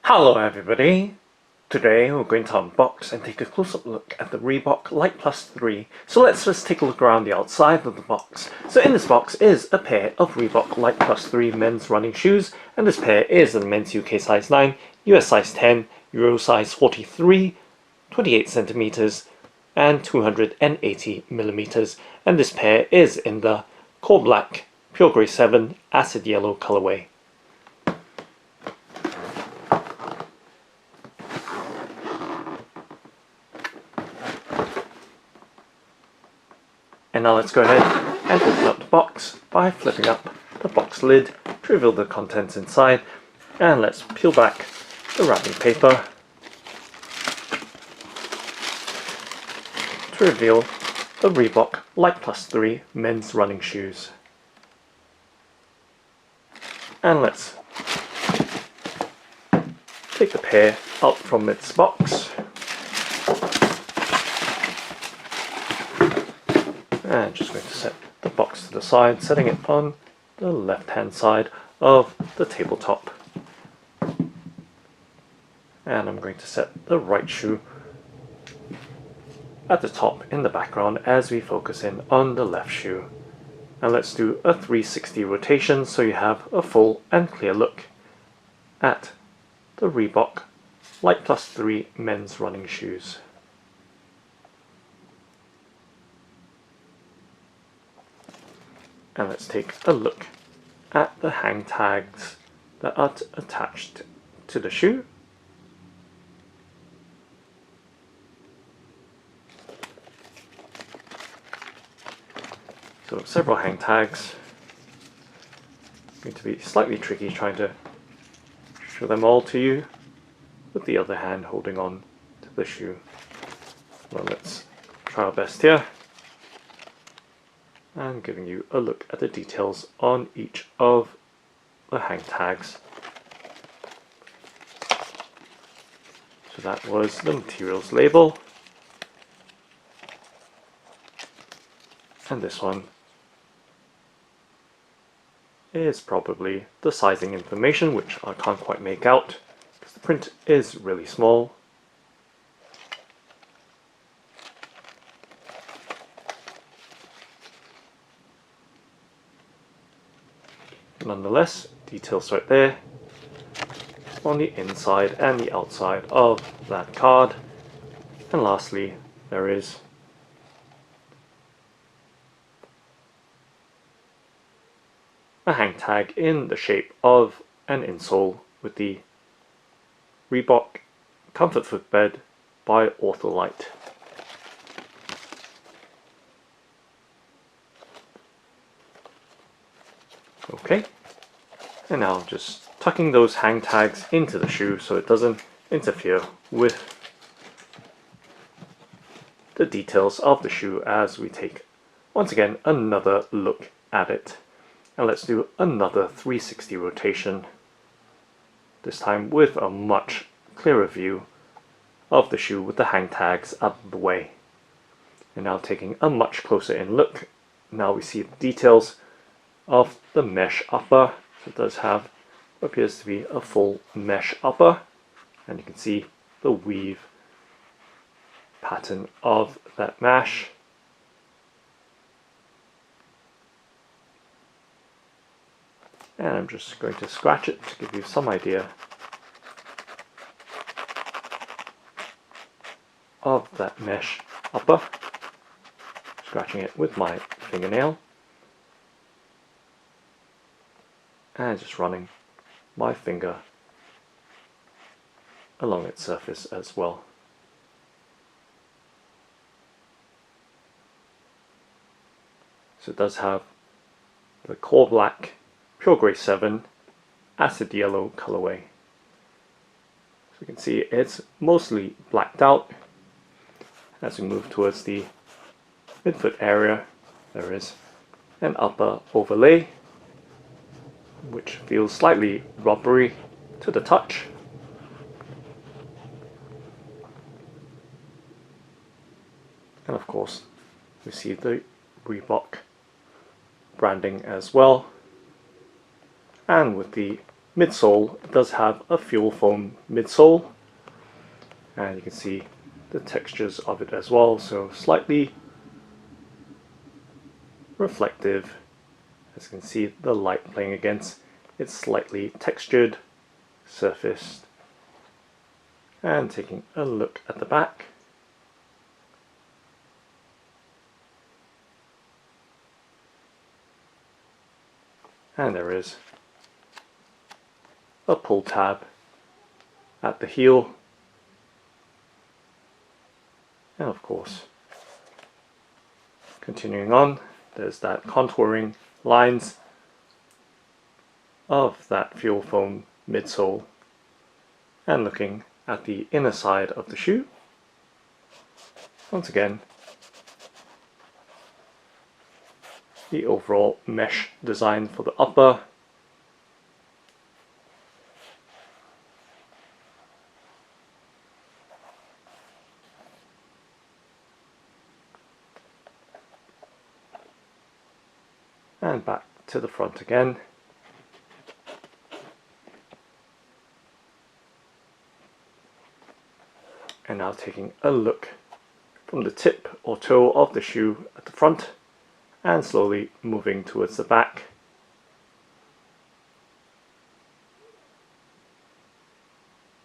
Hello everybody! Today we're going to unbox and take a close-up look at the Reebok Lite Plus 3. So let's just take a look around the outside of the box. So in this box is a pair of Reebok Lite Plus 3 men's running shoes, and this pair is the men's UK size 9, US size 10, Euro size 43, 28 centimeters, and 280 millimeters. And this pair is in the Core Black, Pure Grey 7, Acid Yellow colorway. And now let's go ahead and open up the box by flipping up the box lid to reveal the contents inside. And let's peel back the wrapping paper to reveal the Reebok Lite Plus 3 men's running shoes. And let's take the pair out from its box. And just going to set the box to the side, setting it on the left hand side of the tabletop. And I'm going to set the right shoe at the top in the background as we focus in on the left shoe. And let's do a 360 rotation so you have a full and clear look at the Reebok Lite Plus 3 men's running shoes. And let's take a look at the hang tags that are attached to the shoe. So several hang tags. Going to be slightly tricky trying to show them all to you with the other hand holding on to the shoe. Well, let's try our best here. And giving you a look at the details on each of the hang tags. So that was the materials label, and this one is probably the sizing information, which I can't quite make out because the print is really small. Nonetheless, details right there on the inside and the outside of that card. And lastly, there is a hang tag in the shape of an insole with the Reebok Comfort Footbed by Ortholite. Okay, and now just tucking those hang tags into the shoe so it doesn't interfere with the details of the shoe as we take once again another look at it. And let's do another 360 rotation, this time with a much clearer view of the shoe with the hang tags out of the way. And now taking a much closer in look, now we see the details of the mesh upper. So it does have what appears to be a full mesh upper, and you can see the weave pattern of that mesh. And I'm just going to scratch it to give you some idea of that mesh upper, scratching it with my fingernail. And just running my finger along its surface as well. So it does have the Core Black, Pure Grey 7, Acid Yellow colorway. So you can see it's mostly blacked out. As we move towards the midfoot area, there is an upper overlay which feels slightly rubbery to the touch. And of course, we see the Reebok branding as well. And with the midsole does have a FuelFoam midsole, and you can see the textures of it as well, so slightly reflective. As you can see the light playing against, it's slightly textured, surfaced. And taking a look at the back, and there is a pull tab at the heel, and of course continuing on, there's that contouring lines of that FuelFoam midsole. And looking at the inner side of the shoe, once again the overall mesh design for the upper, and back to the front again. And now taking a look from the tip or toe of the shoe at the front and slowly moving towards the back.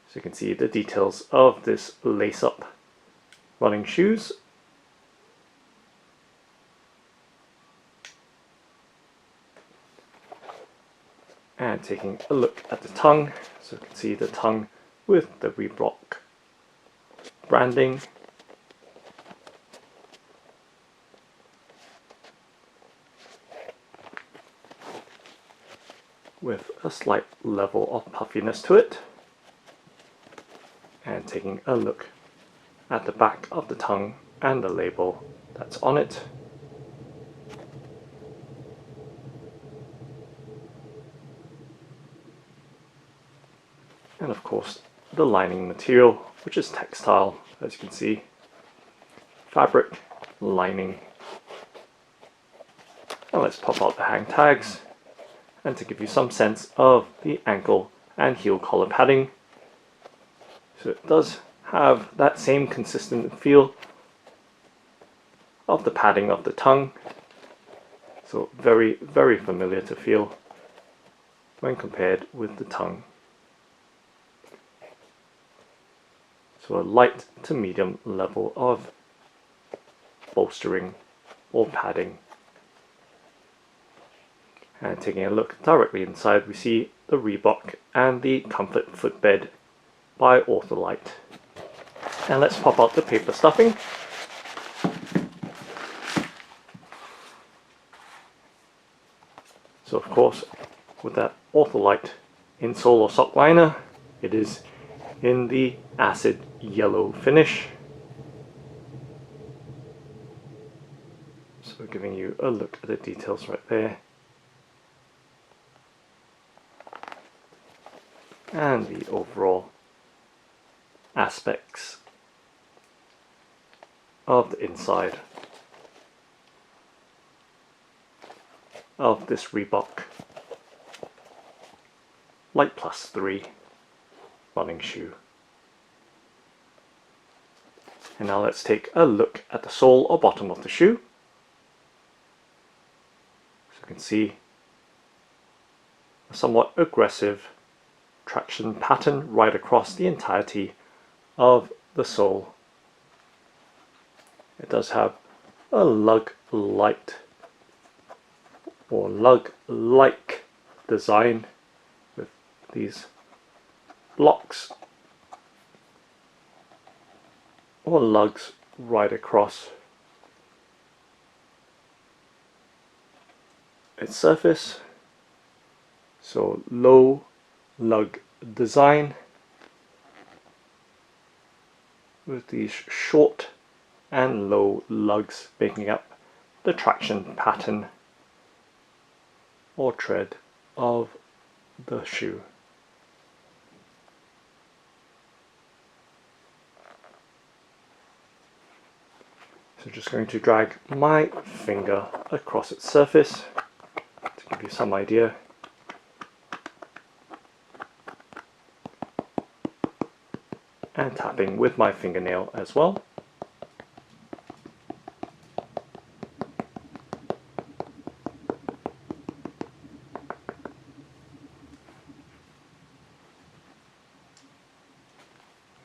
So you can see the details of this lace-up running shoes. And taking a look at the tongue, so you can see the tongue with the Reebok branding. With a slight level of puffiness to it. And taking a look at the back of the tongue and the label that's on it. And of course the lining material, which is textile, as you can see. Fabric, lining. And let's pop out the hang tags, and to give you some sense of the ankle and heel collar padding. So it does have that same consistent feel of the padding of the tongue. So very, very familiar to feel when compared with the tongue. So a light to medium level of bolstering or padding. And taking a look directly inside, we see the Reebok and the Comfort Footbed by Ortholite. And let's pop out the paper stuffing. So of course, with that Ortholite insole or sock liner, it is in the acid yellow finish. So we're giving you a look at the details right there. And the overall aspects of the inside of this Reebok Lite Plus 3 running shoe. And now let's take a look at the sole or bottom of the shoe. So you can see a somewhat aggressive traction pattern right across the entirety of the sole. It does have a Lug Lite or Lug-like design with these blocks or lugs right across its surface. So low lug design with these short and low lugs making up the traction pattern or tread of the shoe. So just going to drag my finger across its surface to give you some idea. and tapping with my fingernail as well.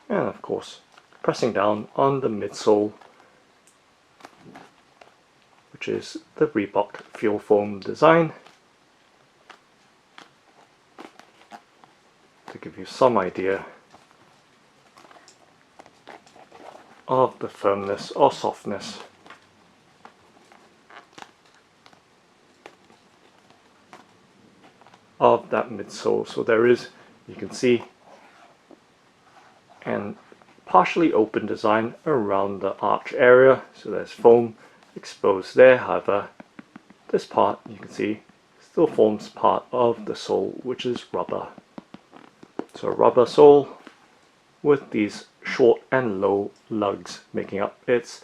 And of course, pressing down on the midsole, which is the Reebok FuelFoam design, to give you some idea of the firmness or softness of that midsole. So there is, you can see, an partially open design around the arch area, so there's foam exposed there. However, this part, you can see, still forms part of the sole, which is rubber. So a rubber sole with these short and low lugs making up its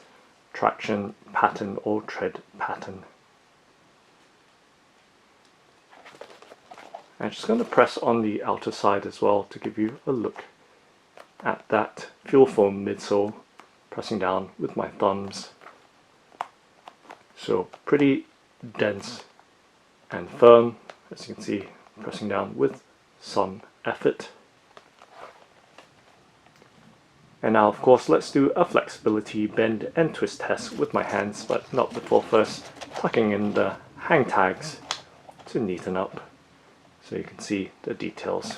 traction pattern or tread pattern. I'm just going to press on the outer side as well to give you a look at that FuelFoam midsole, pressing down with my thumbs. So pretty dense and firm, as you can see, pressing down with some effort. And now of course let's do a flexibility bend and twist test with my hands, but not before first tucking in the hang tags to neaten up so you can see the details.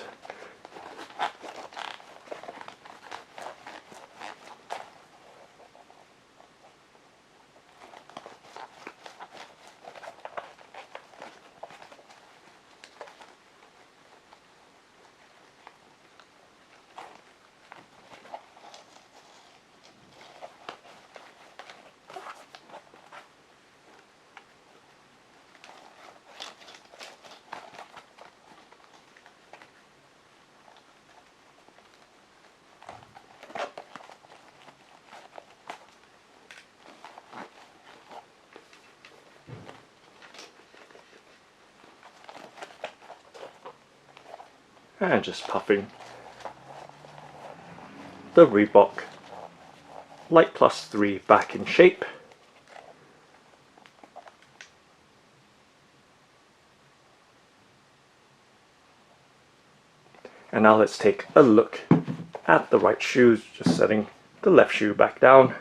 And just puffing the Reebok Lite Plus 3 back in shape. And now let's take a look at the right shoes, just setting the left shoe back down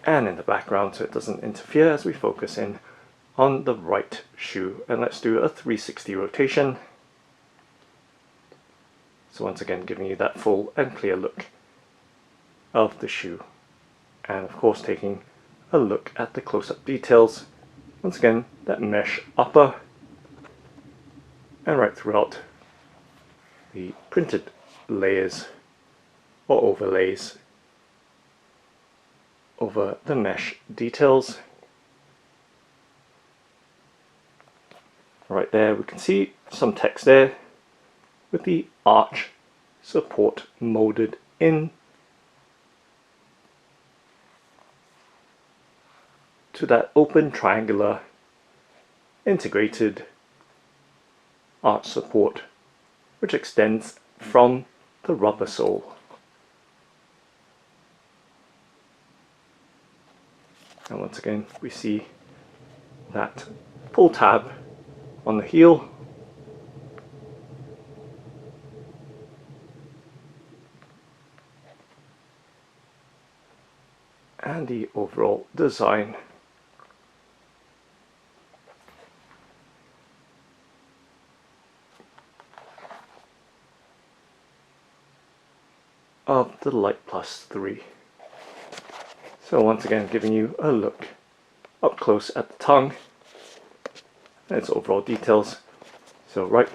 and in the background so it doesn't interfere as we focus in on the right shoe. And let's do a 360 rotation. So once again giving you that full and clear look of the shoe. And of course taking a look at the close-up details. Once again, that mesh upper and right throughout the printed layers or overlays over the mesh details. Right there we can see some text there with the arch support molded in to that open triangular integrated arch support which extends from the rubber sole. And once again we see that pull tab on the heel, and the overall design of the Lite Plus 3. So once again giving you a look up close at the tongue and its overall details. So right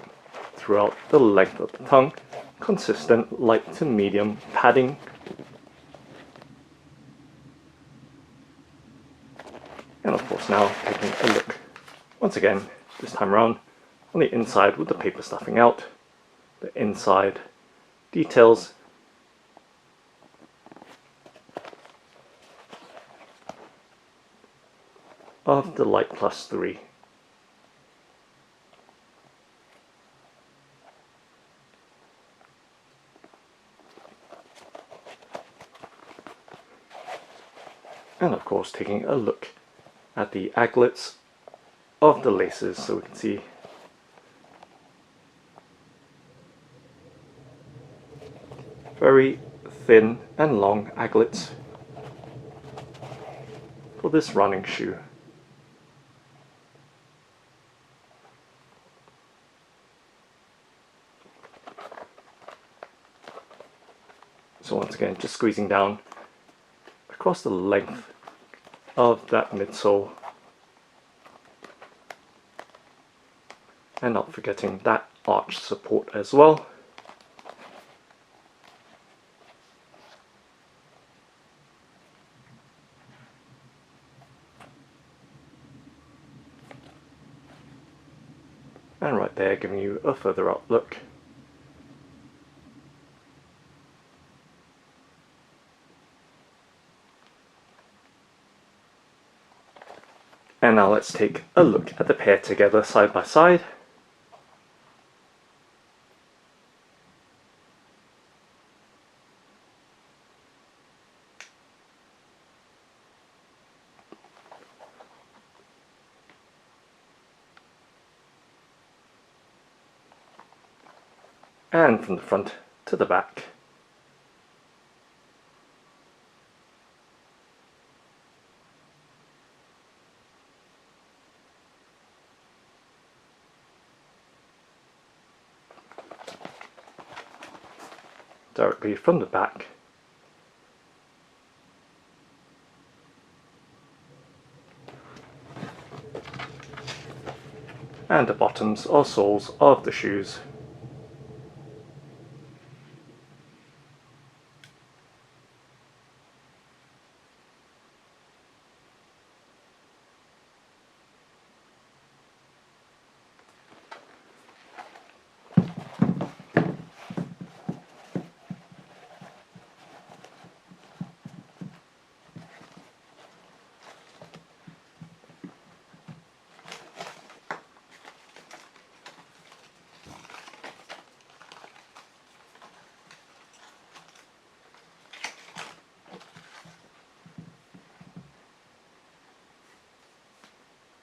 throughout the length of the tongue, consistent light to medium padding. And of course now taking a look once again, this time around, on the inside with the paper stuffing out, the inside details of the Lite Plus 3. And of course taking a look at the aglets of the laces, so we can see very thin and long aglets for this running shoe. So once again, just squeezing down across the length of that midsole, and not forgetting that arch support as well. And right there, giving you a further out look. And now let's take a look at the pair together side by side. And from the front to the back. Directly from the back. And the bottoms or soles of the shoes.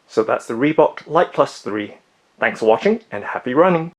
So that's the Reebok Lite Plus 3. Thanks for watching and happy running!